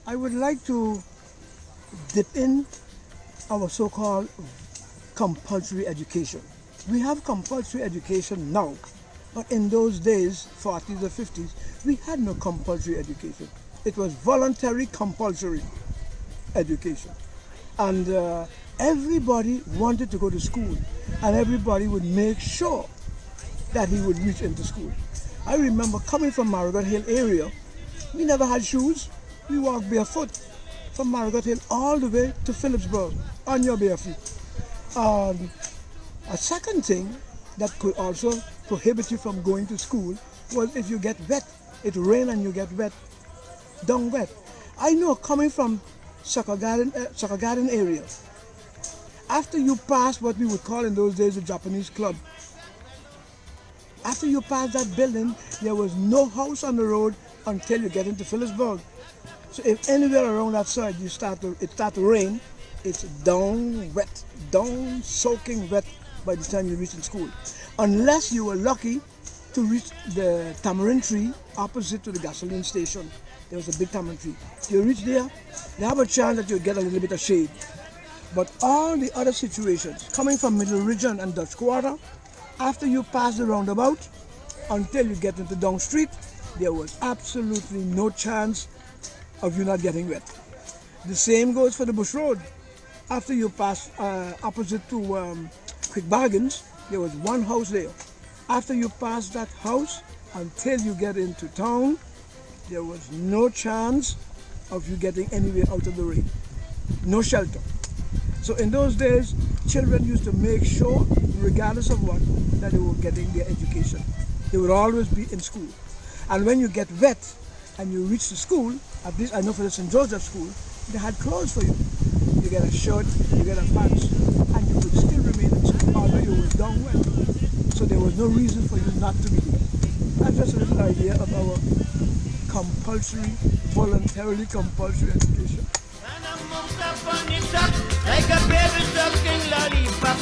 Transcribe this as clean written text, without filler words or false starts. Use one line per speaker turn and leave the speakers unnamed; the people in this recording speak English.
I would like to dip in our so-called compulsory education. We have compulsory education now, but in those days, 40s or 50s, we had no compulsory education. It was voluntary compulsory education. And everybody wanted to go to school, and everybody would make sure that he would reach into school. I remember coming from Marigot Hill area, we never had shoes. We walked barefoot from Marigot Hill all the way to Phillipsburg on your bare feet. A second thing that could also prohibit you from going to school was if you get wet. It rain and you get wet, dung wet. I know coming from Sucker Garden area, after you pass what we would call in those days the Japanese club, after you pass that building, there was no house on the road until you get into Phillipsburg. So if anywhere around that side it start to rain, it's down wet, down soaking wet by the time you reach in school. Unless you were lucky to reach the tamarind tree opposite to the gasoline station. There was a big tamarind tree. You reach there, you have a chance that you'll get a little bit of shade. But all the other situations, coming from Middle Region and Dutch Quarter, after you pass the roundabout, until you get into Down Street, there was absolutely no chance of you not getting wet. The same goes for the Bush Road. After you pass opposite to Quick Bargains, there was one house there. After you pass that house, until you get into town, there was no chance of you getting anywhere out of the rain. No shelter. So in those days, children used to make sure, regardless of what, that they were getting their education. They would always be in school. And when you get wet and you reach the school, at least I know for the St. Joseph School, they had clothes for you. You get a shirt, you get a pants, and you could still remain in school, although you were down wet. So there was no reason for you not to be there. That's just a little idea of our compulsory, voluntarily compulsory education.
Like a baby sucking lollipop.